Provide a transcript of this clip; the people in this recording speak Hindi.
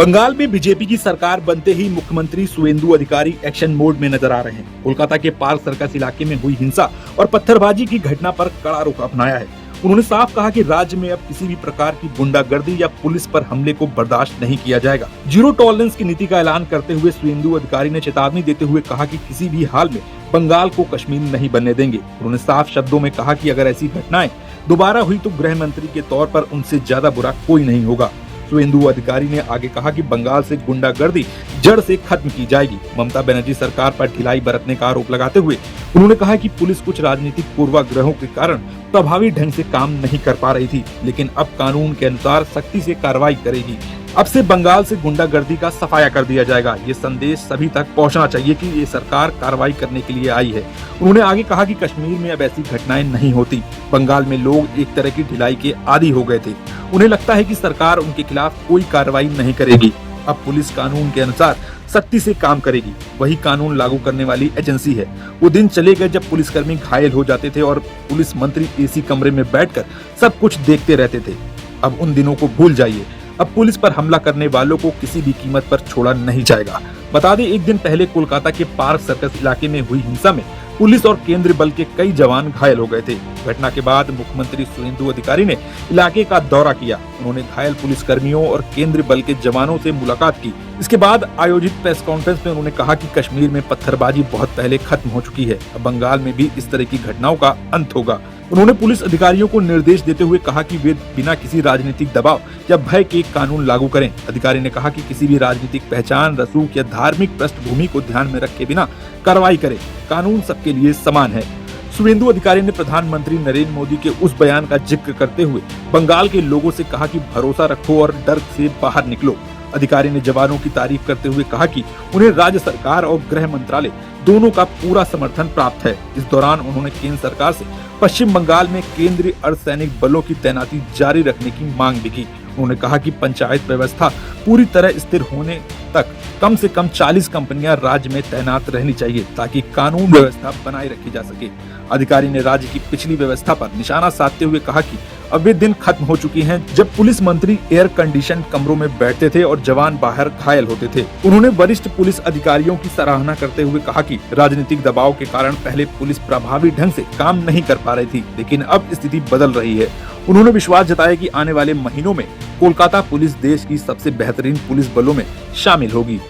बंगाल में बीजेपी की सरकार बनते ही मुख्यमंत्री सुवेंदु अधिकारी एक्शन मोड में नजर आ रहे हैं। कोलकाता के पार्क सर्कस इलाके में हुई हिंसा और पत्थरबाजी की घटना पर कड़ा रुख अपनाया है। उन्होंने साफ कहा कि राज्य में अब किसी भी प्रकार की गुंडागर्दी या पुलिस पर हमले को बर्दाश्त नहीं किया जाएगा। जीरो टॉलरेंस की नीति का ऐलान करते हुए सुवेंदु अधिकारी ने चेतावनी देते हुए कहा कि किसी भी हाल में बंगाल को कश्मीर नहीं बनने देंगे। उन्होंने साफ शब्दों में कहा कि अगर ऐसी घटनाएं दोबारा हुई तो गृह मंत्री के तौर पर उनसे ज्यादा बुरा कोई नहीं होगा। सुवेंदु अधिकारी ने आगे कहा कि बंगाल से गुंडागर्दी जड़ से खत्म की जाएगी। ममता बनर्जी सरकार पर ढिलाई बरतने का आरोप लगाते हुए उन्होंने कहा कि पुलिस कुछ राजनीतिक पूर्वाग्रहों के कारण प्रभावी ढंग से काम नहीं कर पा रही थी, लेकिन अब कानून के अनुसार सख्ती से कार्रवाई करेगी। अब से बंगाल से गुंडागर्दी का सफाया कर दिया जाएगा। ये संदेश सभी तक पहुंचना चाहिए कि ये सरकार कार्रवाई करने के लिए आई है। उन्होंने आगे कहा कि कश्मीर में अब ऐसी घटनाएं नहीं होती। बंगाल में लोग एक तरह की ढिलाई के आदी हो गए थे। उन्हें लगता है कि सरकार उनके खिलाफ कोई कार्रवाई नहीं करेगी। अब पुलिस कानून के अनुसार सख्ती से काम करेगी। वही कानून लागू करने वाली एजेंसी है। वो दिन चले गए जब पुलिसकर्मी घायल हो जाते थे और पुलिस मंत्री एसी कमरे में बैठकर सब कुछ देखते रहते थे। अब उन दिनों को भूल जाइए। अब पुलिस पर हमला करने वालों को किसी भी कीमत पर छोड़ा नहीं जाएगा। बता दें, एक दिन पहले कोलकाता के पार्क सर्कस इलाके में हुई हिंसा में पुलिस और केंद्रीय बल के कई जवान घायल हो गए थे। घटना के बाद मुख्यमंत्री सुवेंदु अधिकारी ने इलाके का दौरा किया। उन्होंने घायल पुलिस कर्मियों और केंद्रीय बल के जवानों से मुलाकात की। इसके बाद आयोजित प्रेस कॉन्फ्रेंस में उन्होंने कहा कि कश्मीर में पत्थरबाजी बहुत पहले खत्म हो चुकी है। अब बंगाल में भी इस तरह की घटनाओं का अंत होगा। उन्होंने पुलिस अधिकारियों को निर्देश देते हुए कहा कि वे बिना किसी राजनीतिक दबाव या भय के कानून लागू करें। अधिकारी ने कहा कि किसी भी राजनीतिक पहचान, रसूख या धार्मिक पृष्ठभूमि को ध्यान में रखे बिना कार्रवाई करें। कानून सबके लिए समान है। सुवेंदु अधिकारी ने प्रधानमंत्री नरेंद्र मोदी के उस बयान का जिक्र करते हुए बंगाल के लोगों से कहा कि भरोसा रखो और डर से बाहर निकलो। अधिकारी ने जवानों की तारीफ करते हुए कहा कि उन्हें राज्य सरकार और गृह मंत्रालय दोनों का पूरा समर्थन प्राप्त है। इस दौरान उन्होंने केंद्र सरकार से पश्चिम बंगाल में केंद्रीय अर्धसैनिक बलों की तैनाती जारी रखने की मांग भी की। उन्होंने कहा कि पंचायत व्यवस्था पूरी तरह स्थिर होने तक कम से कम 40 कंपनियां राज्य में तैनात रहनी चाहिए ताकि कानून व्यवस्था बनाए रखी जा सके। अधिकारी ने राज्य की पिछली व्यवस्था पर निशाना साधते हुए कहा कि अब वे दिन खत्म हो चुकी हैं जब पुलिस मंत्री एयर कंडीशन कमरों में बैठते थे और जवान बाहर घायल होते थे। उन्होंने वरिष्ठ पुलिस अधिकारियों की सराहना करते हुए कहा कि राजनीतिक दबाव के कारण पहले पुलिस प्रभावी ढंग से काम नहीं कर पा रही थी, लेकिन अब स्थिति बदल रही है। उन्होंने विश्वास जताया कि आने वाले महीनों में कोलकाता पुलिस देश की सबसे बेहतरीन पुलिस बलों में शामिल होगी।